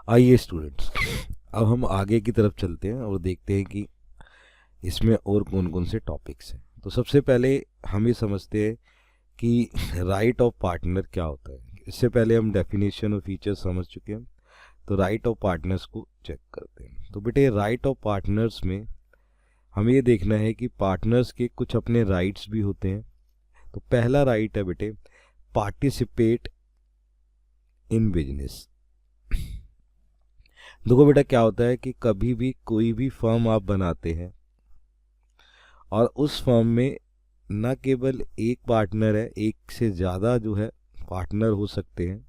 आइए स्टूडेंट्स, अब हम आगे की तरफ चलते हैं और देखते हैं कि इसमें और कौन कौन से टॉपिक्स हैं। तो सबसे पहले हम ये समझते हैं कि राइट ऑफ पार्टनर क्या होता है। इससे पहले हम डेफिनेशन और फीचर्स समझ चुके हैं, तो राइट ऑफ पार्टनर्स को चेक करते हैं। तो बेटे राइट ऑफ पार्टनर्स में हमें ये देखना है कि पार्टनर्स के कुछ अपने राइट्स भी होते हैं। तो पहला राइट है बेटे, पार्टिसिपेट इन बिजनेस। देखो बेटा, क्या होता है कि कभी भी कोई भी फर्म आप बनाते हैं और उस फर्म में न केवल एक पार्टनर है, एक से ज़्यादा जो है पार्टनर हो सकते हैं,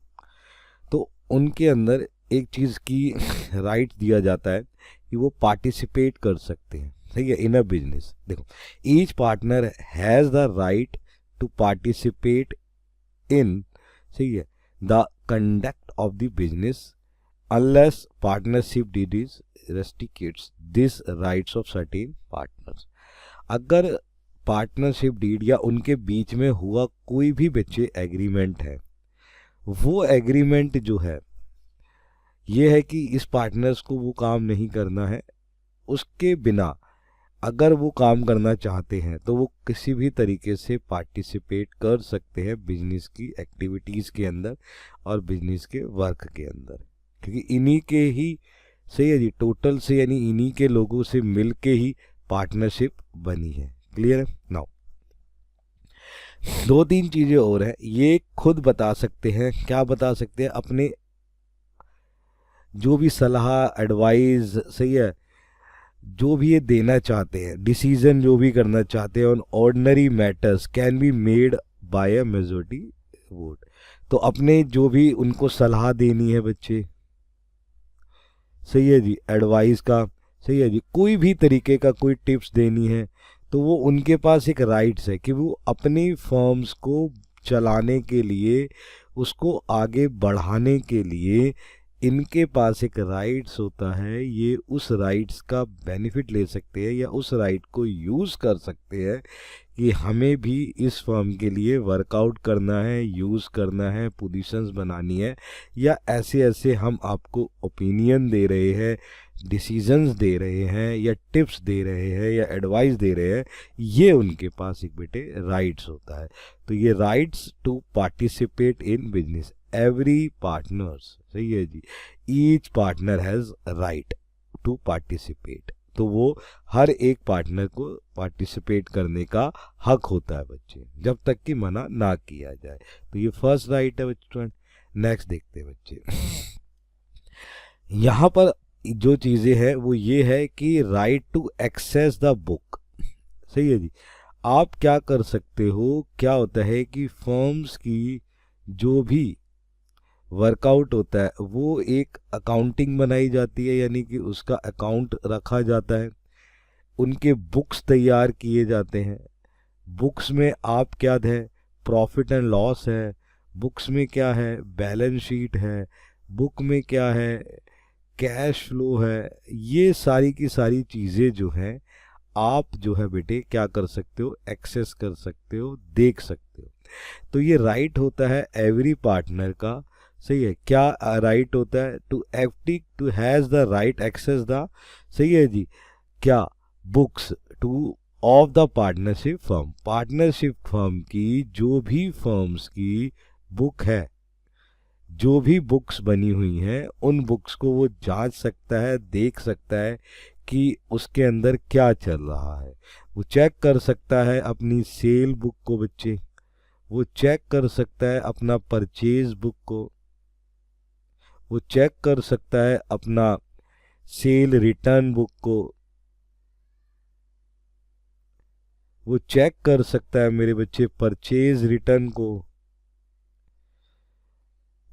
तो उनके अंदर एक चीज़ की राइट दिया जाता है कि वो पार्टिसिपेट कर सकते हैं। सही है, इन अ बिजनेस। देखो, each partner has the right to participate in, सही है, the conduct of the business unless partnership deeds restricts this rights of certain partners। अगर पार्टनरशिप डीड या उनके बीच में हुआ कोई भी बच्चे एग्रीमेंट है, वो एग्रीमेंट जो है ये है कि इस पार्टनर्स को वो काम नहीं करना है, उसके बिना अगर वो काम करना चाहते हैं तो वो किसी भी तरीके से पार्टिसिपेट कर सकते हैं बिजनेस की एक्टिविटीज़ के अंदर और बिजनेस के वर्क के अंदर, क्योंकि इन्हीं के ही से यदि टोटल से यानी इन्हीं के लोगों से मिल के ही पार्टनरशिप बनी है। क्लियर है? नाउ दो तीन चीज़ें और हैं, ये खुद बता सकते हैं। क्या बता सकते हैं? अपने जो भी सलाह एडवाइस, सही है, जो भी ये देना चाहते हैं, डिसीजन जो भी करना चाहते हैं on ordinary matters can be made by a majority vote. तो अपने जो भी उनको सलाह देनी है बच्चे, सही है जी, एडवाइस का, सही है जी, कोई भी तरीके का कोई टिप्स देनी है, तो वो उनके पास एक राइट्स है कि वो अपनी फर्म्स को चलाने के लिए, उसको आगे बढ़ाने के लिए इनके पास एक राइट्स होता है। ये उस राइट्स का बेनिफिट ले सकते हैं या उस राइट को यूज़ कर सकते हैं कि हमें भी इस फर्म के लिए वर्कआउट करना है, यूज़ करना है, पोजीशंस बनानी है, या ऐसे ऐसे हम आपको ओपिनियन दे रहे हैं, डिसीजंस दे रहे हैं, या टिप्स दे रहे हैं, या एडवाइस दे रहे हैं। ये उनके पास एक बेटे राइट्स होता है। तो ये rights to participate in business, every partners, सही है जी, each partner has right to participate. तो वो हर एक पार्टनर को पार्टिसिपेट करने का हक होता है बच्चे, जब तक कि मना ना किया जाए। तो ये फर्स्ट राइट है बच्चों। नेक्स्ट देखते हैं बच्चे, यहाँ पर जो चीज़ें हैं वो ये है कि right to access the book. सही है जी, आप क्या कर सकते हो, क्या होता है कि फर्म्स की जो भी वर्कआउट होता है वो एक अकाउंटिंग बनाई जाती है, यानी कि उसका अकाउंट रखा जाता है, उनके बुक्स तैयार किए जाते हैं। बुक्स में आप क्या है, प्रॉफिट एंड लॉस है, बुक्स में क्या है, बैलेंस शीट है, बुक में क्या है, कैश फ्लो है। ये सारी की सारी चीज़ें जो हैं आप जो है बेटे क्या कर सकते हो, एक्सेस कर सकते हो, देख सकते हो। तो ये राइट होता है एवरी पार्टनर का। सही है, क्या राइट होता है? To active to has the right access the, सही है जी, क्या, books to of the partnership firm. Partnership firm की जो भी फर्म्स की बुक है, जो भी बुक्स बनी हुई हैं, उन बुक्स को वो जांच सकता है, देख सकता है कि उसके अंदर क्या चल रहा है। वो चेक कर सकता है अपनी सेल बुक को बच्चे, वो चेक कर सकता है अपना परचेज बुक को, वो चेक कर सकता है अपना सेल रिटर्न बुक को, वो चेक कर सकता है मेरे बच्चे परचेज रिटर्न को,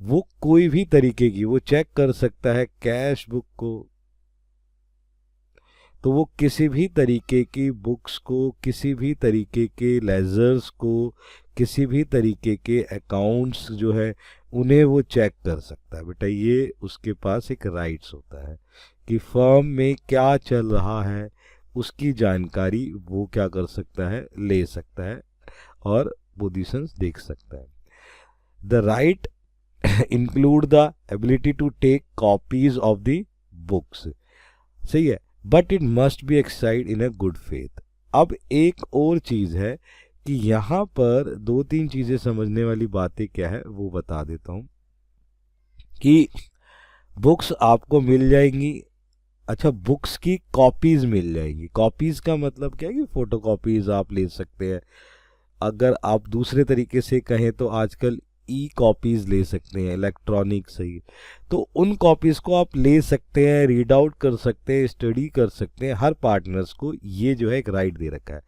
वो कोई भी तरीके की वो चेक कर सकता है कैश बुक को। तो वो किसी भी तरीके की बुक्स को, किसी भी तरीके के लेजर्स को, किसी भी तरीके के अकाउंट्स जो है उन्हें वो चेक कर सकता है बेटा। ये उसके पास एक राइट्स होता है कि फर्म में क्या चल रहा है उसकी जानकारी वो क्या कर सकता है, ले सकता है और पोजीशंस देख सकता है। The right include the ability to take copies of the books, सही है, but it must be exercise in a good faith. अब एक और चीज़ है कि यहाँ पर दो तीन चीज़ें समझने वाली बातें क्या है वो बता देता हूँ कि बुक्स आपको मिल जाएंगी। अच्छा, बुक्स की कॉपीज मिल जाएंगी। कॉपीज का मतलब क्या है कि फोटो कॉपीज आप ले सकते हैं। अगर आप दूसरे तरीके से कहें तो आजकल ई कॉपीज ले सकते हैं, इलेक्ट्रॉनिक, सही। तो उन कॉपीज को आप ले सकते हैं, रीड आउट कर सकते हैं, स्टडी कर सकते हैं। हर पार्टनर्स को ये जो है एक राइट दे रखा है।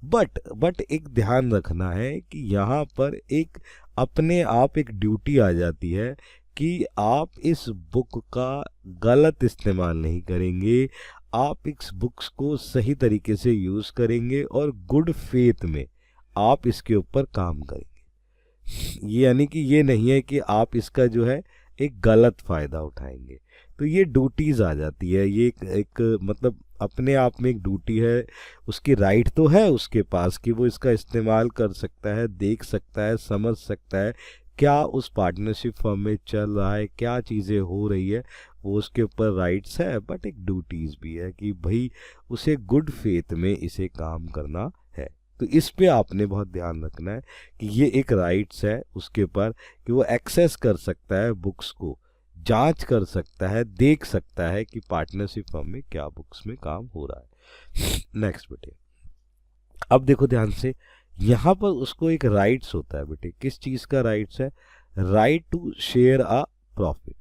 बट एक ध्यान रखना है कि यहाँ पर एक अपने आप एक ड्यूटी आ जाती है कि आप इस बुक का गलत इस्तेमाल नहीं करेंगे, आप इस बुक्स को सही तरीके से यूज़ करेंगे और गुड फेथ में आप इसके ऊपर काम करेंगे। ये यानी कि ये नहीं है कि आप इसका जो है एक गलत फ़ायदा उठाएंगे। तो ये ड्यूटीज़ आ जाती है, ये एक मतलब अपने आप में एक ड्यूटी है। उसकी राइट तो है उसके पास कि वो इसका इस्तेमाल कर सकता है, देख सकता है, समझ सकता है क्या उस पार्टनरशिप फर्म में चल रहा है, क्या चीज़ें हो रही है, वो उसके ऊपर राइट्स है। बट एक ड्यूटीज़ भी है कि भाई उसे गुड फेथ में इसे काम करना है। तो इस पे आपने बहुत ध्यान रखना है कि ये एक राइट्स है उसके ऊपर कि वो एक्सेस कर सकता है बुक्स को, जांच कर सकता है, देख सकता है कि पार्टनरशिप फर्म में क्या बुक्स में काम हो रहा है। नेक्स्ट बेटे, अब देखो ध्यान से, यहाँ पर उसको एक राइट्स होता है बेटे। किस चीज़ का राइट्स है? Right to share a profit.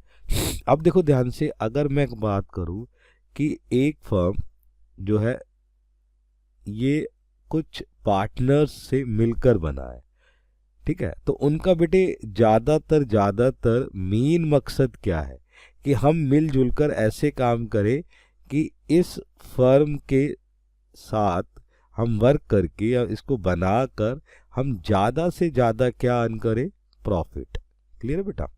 अब देखो ध्यान से, अगर मैं बात करूँ कि एक फर्म जो है ये कुछ पार्टनर्स से मिलकर बना है, ठीक है, तो उनका बेटे ज़्यादातर मेन मकसद क्या है कि हम मिलजुल कर ऐसे काम करें कि इस फर्म के साथ हम वर्क करके या इसको बनाकर हम ज़्यादा से ज़्यादा क्या अर्न करें? प्रॉफिट। क्लियर है बेटा?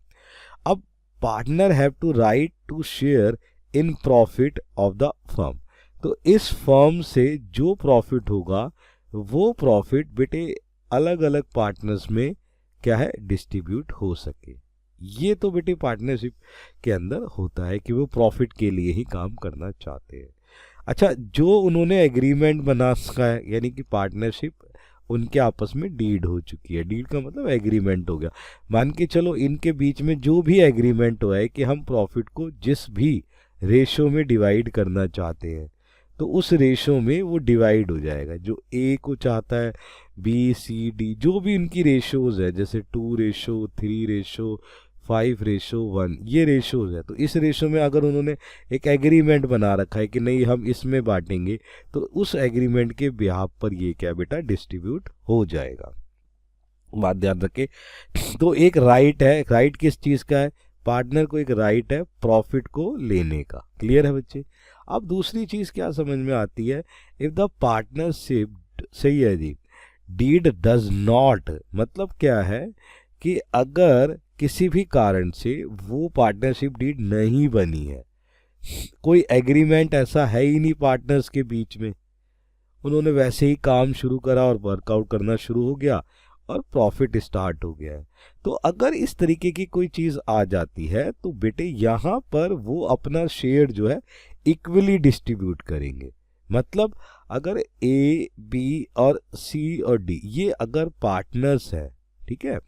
अब partner have to right to share in profit of the firm. तो इस फर्म से जो प्रॉफिट होगा वो प्रॉफिट बेटे अलग अलग पार्टनर्स में क्या है? डिस्ट्रीब्यूट हो सके। ये तो बेटे पार्टनरशिप के अंदर होता है कि वो प्रॉफिट के लिए ही काम करना चाहते हैं। अच्छा, जो उन्होंने एग्रीमेंट बना सका है, यानी कि पार्टनरशिप उनके आपस में डीड हो चुकी है। डीड का मतलब एग्रीमेंट हो गया। मान के चलो इनके बीच में जो भी एग्रीमेंट हुआ है कि हम प्रॉफिट को जिस भी रेशो में डिवाइड करना चाहते हैं तो उस रेशो में वो डिवाइड हो जाएगा। जो ए को चाहता है, बी, सी, डी, जो भी इनकी रेशोज है, जैसे 2:3:5:1, ये रेशोज है। तो इस रेशो में अगर उन्होंने एक एग्रीमेंट बना रखा है कि नहीं हम इसमें बांटेंगे, तो उस एग्रीमेंट के बिहाफ पर ये क्या बेटा? डिस्ट्रीब्यूट हो जाएगा। बात ध्यान रखे। तो एक राइट है। राइट किस चीज़ का है? पार्टनर को एक राइट है प्रॉफिट को लेने का। क्लियर है बच्चे? अब दूसरी चीज़ क्या समझ में आती है? इफ द पार्टनरशिप, सही है जी, डीड डज नॉट, मतलब क्या है कि अगर किसी भी कारण से वो पार्टनरशिप डीड नहीं बनी है, कोई एग्रीमेंट ऐसा है ही नहीं पार्टनर्स के बीच में, उन्होंने वैसे ही काम शुरू करा और वर्कआउट करना शुरू हो गया और प्रॉफिट स्टार्ट हो गया है, तो अगर इस तरीके की कोई चीज़ आ जाती है तो बेटे यहाँ पर वो अपना शेयर जो है इक्वली डिस्ट्रीब्यूट करेंगे। मतलब अगर ए, बी और सी और डी ये अगर पार्टनर्स है, ठीक है,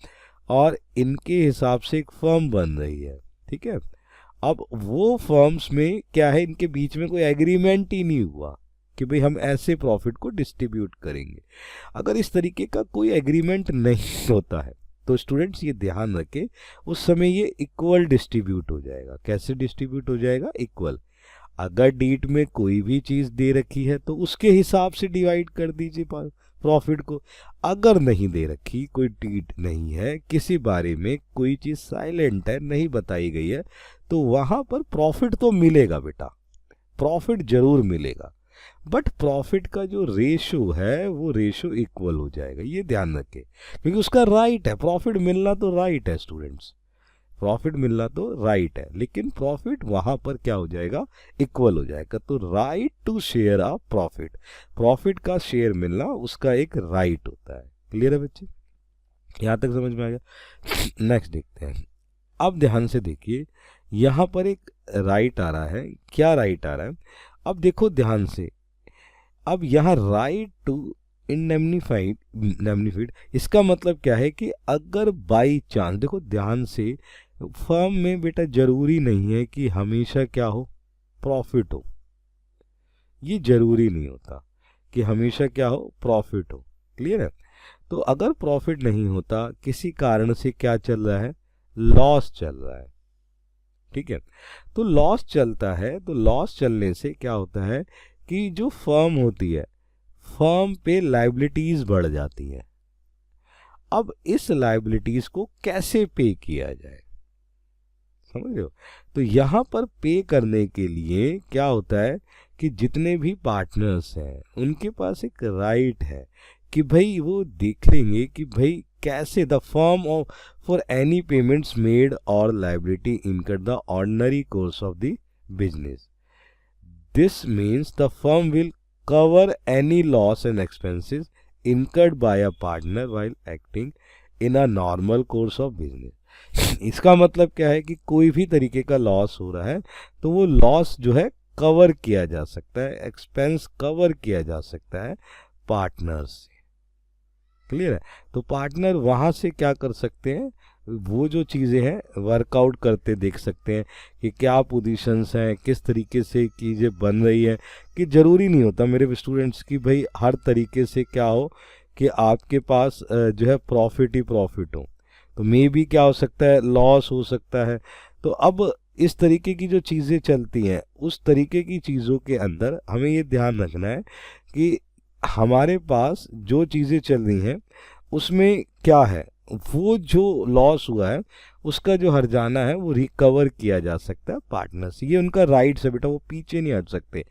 और इनके हिसाब से एक फर्म बन रही है, ठीक है, अब वो फर्म्स में क्या है, इनके बीच में कोई एग्रीमेंट ही नहीं हुआ कि भाई हम ऐसे प्रॉफिट को डिस्ट्रीब्यूट करेंगे। अगर इस तरीके का कोई एग्रीमेंट नहीं होता है तो स्टूडेंट्स ये ध्यान रखें, उस समय ये इक्वल डिस्ट्रीब्यूट हो जाएगा। कैसे डिस्ट्रीब्यूट हो जाएगा? इक्वल। अगर डीट में कोई भी चीज़ दे रखी है तो उसके हिसाब से डिवाइड कर दीजिए प्रॉफिट को। अगर नहीं दे रखी, कोई डीट नहीं है, किसी बारे में कोई चीज़ साइलेंट है, नहीं बताई गई है, तो वहाँ पर प्रॉफिट तो मिलेगा बेटा, प्रॉफिट जरूर मिलेगा, बट प्रॉफिट का जो रेशो है वो रेशो इक्वल हो जाएगा। ये ध्यान रखें, क्योंकि उसका राइट है, प्रॉफिट मिलना तो राइट है स्टूडेंट्स, प्रॉफिट मिलना तो राइट है, लेकिन प्रॉफिट वहां पर क्या हो जाएगा? इक्वल हो जाएगा। तो right to share a profit, profit का शेयर मिलना उसका एक राइट होता है। क्लियर है बच्चे? यहां तक समझ में आ गया? नेक्स्ट देखते हैं। अब ध्यान से देखिए, यहाँ पर एक राइट आ रहा है, क्या राइट आ रहा है, अब देखो ध्यान से, अब यहाँ राइट टू इंडेमनिफाइड, इसका मतलब क्या है कि अगर बाई चांस, देखो ध्यान से, फर्म में बेटा जरूरी नहीं है कि हमेशा क्या हो, प्रॉफिट हो, ये जरूरी नहीं होता कि हमेशा क्या हो, प्रॉफिट हो। क्लियर है? तो अगर प्रॉफिट नहीं होता, किसी कारण से क्या चल रहा है, लॉस चल रहा है। ठीक है, तो लॉस चलता है, तो लॉस चलने से क्या होता है कि जो फर्म होती है, फर्म पे लायबिलिटीज बढ़ जाती है। अब इस लायबिलिटीज को कैसे पे किया जाए, समझ रहे हो? तो यहां पर पे करने के लिए क्या होता है कि जितने भी पार्टनर्स हैं उनके पास एक राइट है कि भाई वो देख लेंगे कि भाई कैसे the firm of for any payments made और liability incurred the ordinary course of the business. This means the firm will cover any loss and expenses incurred by a partner while acting in a normal course of business। इसका मतलब क्या है कि कोई भी तरीके का लॉस हो रहा है तो वो लॉस जो है कवर किया जा सकता है, एक्सपेंस कवर किया जा सकता है पार्टनर से। क्लियर है? तो पार्टनर वहाँ से क्या कर सकते हैं, वो जो चीज़ें हैं वर्कआउट करते देख सकते हैं कि क्या पोजीशंस हैं, किस तरीके से चीज़ें बन रही है, कि ज़रूरी नहीं होता मेरे स्टूडेंट्स की भाई हर तरीके से क्या हो कि आपके पास जो है प्रॉफिट ही प्रॉफिट हो, तो मे भी क्या हो सकता है, लॉस हो सकता है। तो अब इस तरीके की जो चीज़ें चलती हैं, उस तरीके की चीज़ों के अंदर हमें ये ध्यान रखना है कि हमारे पास जो चीज़ें चल रही हैं उसमें क्या है, वो जो लॉस हुआ है उसका जो हर्जाना है वो रिकवर किया जा सकता है पार्टनर से। ये उनका राइट्स है बेटा, वो पीछे नहीं हट सकते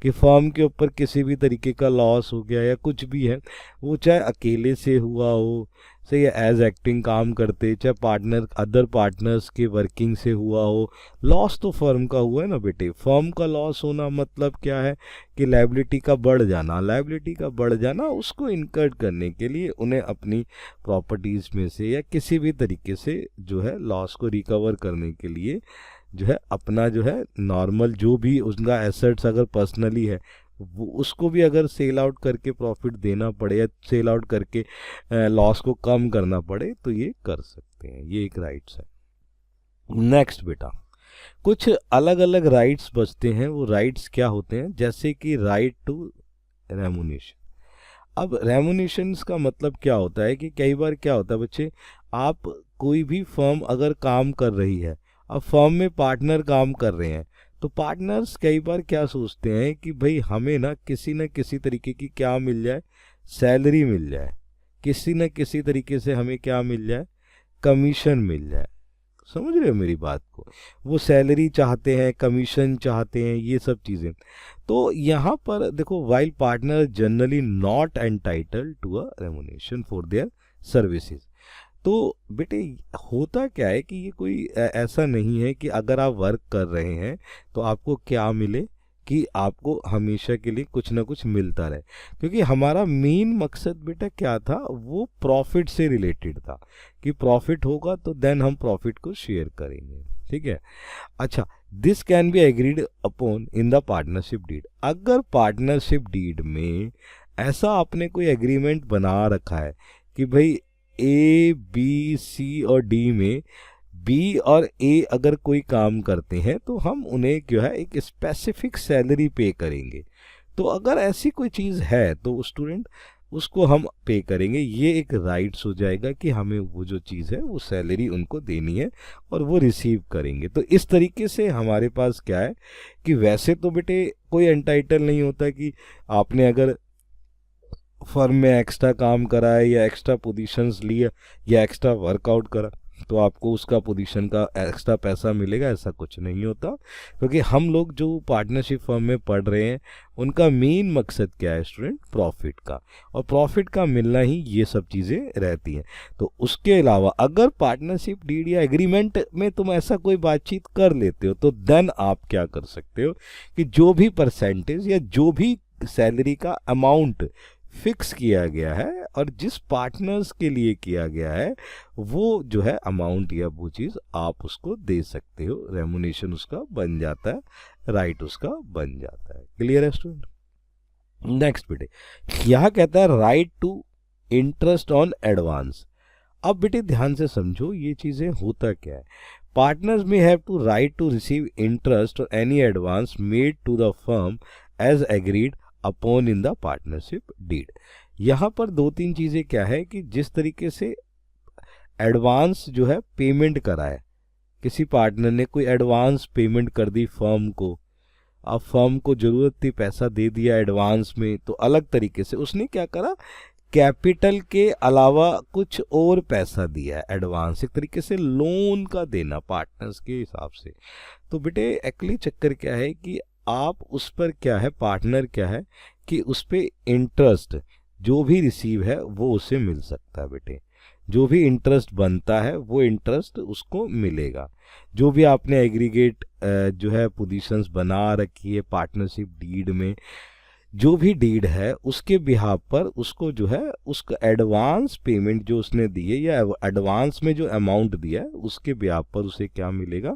कि फर्म के ऊपर किसी भी तरीके का लॉस हो गया या कुछ भी है, वो चाहे अकेले से हुआ हो, सही है, एज एक्टिंग काम करते, चाहे पार्टनर अदर पार्टनर्स के वर्किंग से हुआ हो, लॉस तो फर्म का हुआ है ना बेटे। फर्म का लॉस होना मतलब क्या है कि लायबिलिटी का बढ़ जाना, लायबिलिटी का बढ़ जाना, उसको इनकर्ड करने के लिए उन्हें अपनी प्रॉपर्टीज़ में से या किसी भी तरीके से जो है लॉस को रिकवर करने के लिए जो है अपना जो है नॉर्मल जो भी उनका एसेट्स अगर पर्सनली है वो उसको भी अगर सेल आउट करके प्रॉफिट देना पड़े या सेल आउट करके लॉस को कम करना पड़े तो ये कर सकते हैं, ये एक राइट्स है। नेक्स्ट बेटा, कुछ अलग अलग राइट्स बचते हैं, वो राइट्स क्या होते हैं, जैसे कि राइट टू रेमुनेशन। अब रेमुनेशन का मतलब क्या होता है कि कई बार क्या होता है बच्चे, आप कोई भी फर्म अगर काम कर रही है, अब फर्म में पार्टनर काम कर रहे हैं, तो पार्टनर्स कई बार क्या सोचते हैं कि भाई हमें ना किसी तरीके की क्या मिल जाए, सैलरी मिल जाए, किसी न किसी तरीके से हमें क्या मिल जाए, कमीशन मिल जाए। समझ रहे हो मेरी बात को? वो सैलरी चाहते हैं, कमीशन चाहते हैं, ये सब चीज़ें। तो यहाँ पर देखो, while partner generally not entitled to a remuneration for their services. तो बेटे होता क्या है कि ये कोई ऐसा नहीं है कि अगर आप वर्क कर रहे हैं तो आपको क्या मिले, कि आपको हमेशा के लिए कुछ ना कुछ मिलता रहे, क्योंकि हमारा मेन मकसद बेटा क्या था, वो प्रॉफिट से रिलेटेड था कि प्रॉफिट होगा तो देन हम प्रॉफिट को शेयर करेंगे। ठीक है, अच्छा, this can be agreed upon in the partnership deed. अगर पार्टनरशिप डीड में ऐसा आपने कोई एग्रीमेंट बना रखा है कि भाई ए बी सी और डी में बी और ए अगर कोई काम करते हैं तो हम उन्हें जो है एक स्पेसिफिक सैलरी पे करेंगे, तो अगर ऐसी कोई चीज़ है तो स्टूडेंट उसको हम पे करेंगे, ये एक राइट्स हो जाएगा कि हमें वो जो चीज़ है वो सैलरी उनको देनी है और वो रिसीव करेंगे। तो इस तरीके से हमारे पास क्या है कि वैसे तो बेटे कोई एंटाइटल नहीं होता कि आपने अगर फर्म में एक्स्ट्रा काम करा है या एक्स्ट्रा पोजीशंस लिए या एक्स्ट्रा वर्कआउट करा तो आपको उसका पोजीशन का एक्स्ट्रा पैसा मिलेगा, ऐसा कुछ नहीं होता। क्योंकि हम लोग जो पार्टनरशिप फर्म में पढ़ रहे हैं उनका मेन मकसद क्या है स्टूडेंट, प्रॉफिट का, और प्रॉफिट का मिलना ही ये सब चीज़ें रहती हैं। तो उसके अलावा अगर पार्टनरशिप डीड या एग्रीमेंट में तुम ऐसा कोई बातचीत कर लेते हो तो देन आप क्या कर सकते हो कि जो भी परसेंटेज या जो भी सैलरी का अमाउंट फिक्स किया गया है और जिस पार्टनर्स के लिए किया गया है वो जो है अमाउंट या वो चीज़ आप उसको दे सकते हो, रेमुनेशन उसका बन जाता है, राइट उसका बन जाता है। क्लियर है स्टूडेंट? नेक्स्ट बेटे यहाँ कहता है right to interest on advance. अब बेटे ध्यान से समझो ये चीज़ें होता क्या है। Partners may have to right to receive interest और any advance made to the firm as agreed upon in the partnership deed. यहाँ पर दो तीन चीज़ें क्या है कि जिस तरीके से एडवांस जो है पेमेंट करा है, किसी पार्टनर ने कोई एडवांस पेमेंट कर दी फर्म को, अब फर्म को ज़रूरत थी, पैसा दे दिया एडवांस में, तो अलग तरीके से उसने क्या करा, कैपिटल के अलावा कुछ और पैसा दिया है एडवांस, एक तरीके से लोन का देना पार्टनर्स के हिसाब से। तो बेटे एक्चुअली चक्कर क्या है कि आप उस पर क्या है, पार्टनर क्या है कि उस पर इंटरेस्ट जो भी रिसीव है वो उसे मिल सकता है बेटे, जो भी इंटरेस्ट बनता है वो इंटरेस्ट उसको मिलेगा। जो भी आपने एग्रीगेट जो है पोजीशंस बना रखी है पार्टनरशिप डीड में, जो भी डीड है उसके बिहाफ पर उसको जो है उसका एडवांस पेमेंट जो उसने दी है या एडवांस में जो अमाउंट दिया है उसके बिहाफ पर उसे क्या मिलेगा,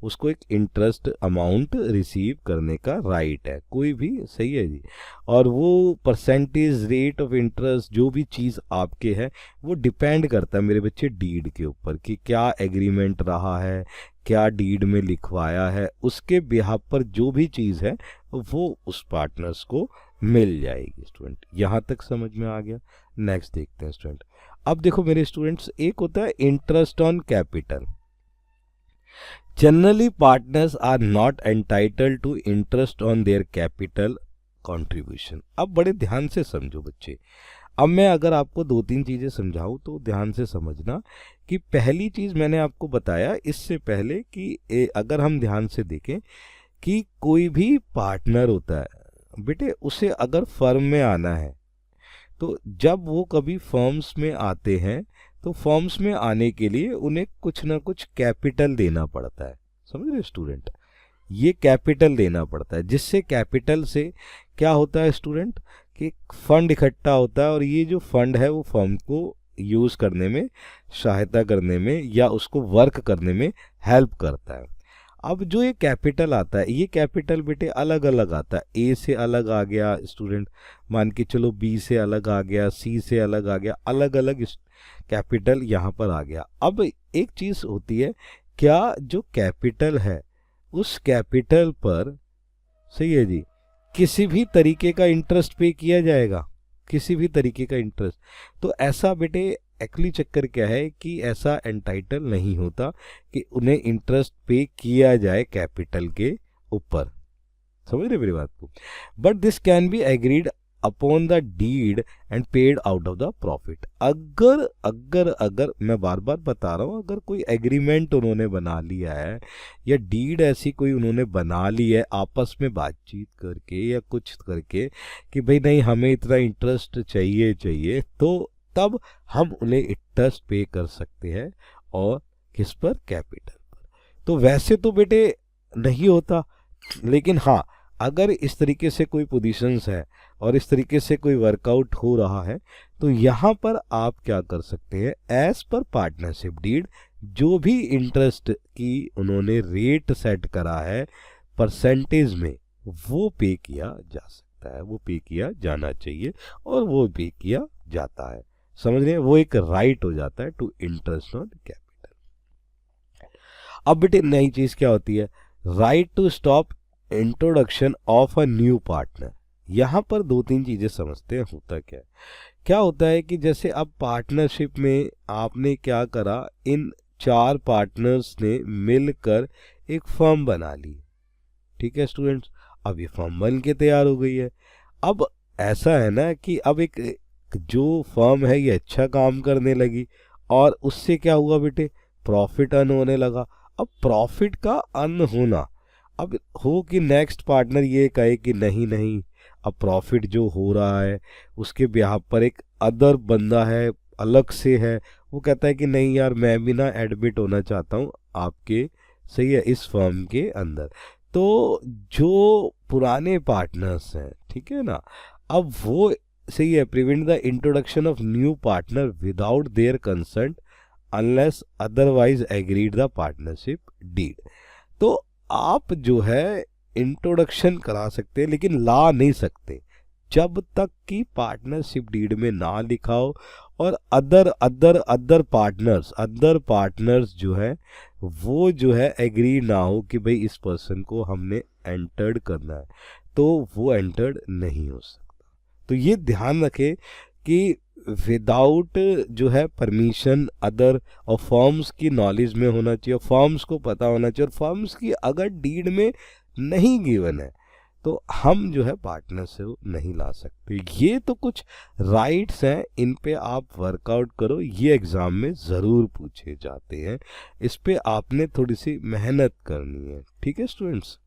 उसको एक इंटरेस्ट अमाउंट रिसीव करने का राइट है कोई भी, सही है जी। और वो परसेंटेज रेट ऑफ इंटरेस्ट जो भी चीज़ आपके है वो डिपेंड करता है मेरे बच्चे डीड के ऊपर कि क्या एग्रीमेंट रहा है, क्या डीड में लिखवाया है, उसके बिहाफ पर जो भी चीज़ है वो उस पार्टनर्स को मिल जाएगी। स्टूडेंट यहाँ तक समझ में आ गया? नेक्स्ट देखते हैं स्टूडेंट। अब देखो मेरे स्टूडेंट्स, एक होता है interest on capital. Generally partners are not entitled to interest on their capital contribution. अब बड़े ध्यान से समझो बच्चे, अब मैं अगर आपको दो तीन चीज़ें समझाऊं तो ध्यान से समझना कि पहली चीज़ मैंने आपको बताया इससे पहले कि अगर हम ध्यान से देखें कि कोई भी पार्टनर होता है बेटे, उसे अगर फर्म में आना है तो जब वो कभी फर्म्स में आते हैं तो फर्म्स में आने के लिए उन्हें कुछ ना कुछ कैपिटल देना पड़ता है, समझ रहे स्टूडेंट? ये कैपिटल देना पड़ता है, जिससे कैपिटल से क्या होता है स्टूडेंट कि फंड इकट्ठा होता है और ये जो फंड है वो फर्म को यूज़ करने में, सहायता करने में या उसको वर्क करने में हेल्प करता है। अब जो ये कैपिटल आता है, ये कैपिटल बेटे अलग अलग आता है, ए से अलग आ गया स्टूडेंट, मान के चलो बी से अलग आ गया, सी से अलग आ गया, अलग अलग कैपिटल यहाँ पर आ गया। अब एक चीज़ होती है, क्या जो कैपिटल है उस कैपिटल पर, सही है जी, किसी भी तरीके का इंटरेस्ट पे किया जाएगा, किसी भी तरीके का इंटरेस्ट? तो ऐसा बेटे एक्चुअली चक्कर क्या है कि ऐसा एंटाइटल नहीं होता कि उन्हें इंटरेस्ट पे किया जाए कैपिटल के ऊपर, समझ रहे मेरी बात को? But this can be agreed upon the deed and paid out of the profit. अगर अगर अगर मैं बार बार बता रहा हूँ, अगर कोई एग्रीमेंट उन्होंने बना लिया है या डीड ऐसी कोई उन्होंने बना ली है आपस में बातचीत करके या कुछ करके कि भाई नहीं हमें इतना इंटरेस्ट चाहिए, तो तब हम उन्हें इंटरेस्ट पे कर सकते हैं, और किस पर? कैपिटल पर। तो वैसे तो बेटे नहीं होता, लेकिन हाँ अगर इस तरीके से कोई पोजीशंस है और इस तरीके से कोई वर्कआउट हो रहा है तो यहाँ पर आप क्या कर सकते हैं, एज पर पार्टनरशिप डीड जो भी इंटरेस्ट की उन्होंने रेट सेट करा है परसेंटेज में, वो पे किया जा सकता है, वो पे किया जाना चाहिए और वो पे किया जाता है, समझ रहे हैं? वो एक राइट हो जाता है टू इंटरेस्ट ऑन कैपिटल। अब बेटे नई चीज क्या होती है, right to stop introduction of a new partner. यहाँ पर दो तीन चीजें समझते हैं, होता क्या है, क्या होता है कि जैसे अब पार्टनरशिप में आपने क्या करा, इन चार पार्टनर्स ने मिलकर एक फर्म बना ली, ठीक है स्टूडेंट्स? अब ये फर्म बन के तैयार हो गई है। अब ऐसा है ना कि अब एक जो फर्म है ये अच्छा काम करने लगी और उससे क्या हुआ बेटे, प्रॉफिट अर्न होने लगा। अब प्रॉफिट का अर्न होना, अब हो कि नेक्स्ट पार्टनर ये कहे कि नहीं अब प्रॉफिट जो हो रहा है उसके बिहाफ पर एक अदर बंदा है, अलग से है, वो कहता है कि नहीं यार मैं भी ना एडमिट होना चाहता हूँ आपके, सही है, इस फर्म के अंदर। तो जो पुराने पार्टनर्स हैं, ठीक है ना, अब वो सही है, prevent the introduction of new partner without their consent unless otherwise agreed the partnership deed. तो आप जो है इंट्रोडक्शन करा सकते हैं लेकिन ला नहीं सकते जब तक कि पार्टनरशिप डीड में ना लिखा हो और अदर पार्टनर्स जो है वो जो है एग्री ना हो कि भाई इस पर्सन को हमने एंटर्ड करना है, तो वो एंटर्ड नहीं हो सकता। तो ये ध्यान रखें कि विदाउट जो है परमिशन अदर और फर्म्स की नॉलेज में होना चाहिए, फर्म्स को पता होना चाहिए, और फर्म्स की अगर डीड में नहीं गिवन है तो हम जो है पार्टनर से वो नहीं ला सकते। ये तो कुछ राइट्स हैं, इन पे आप वर्कआउट करो, ये एग्ज़ाम में ज़रूर पूछे जाते हैं, इस पे आपने थोड़ी सी मेहनत करनी है। ठीक है स्टूडेंट्स।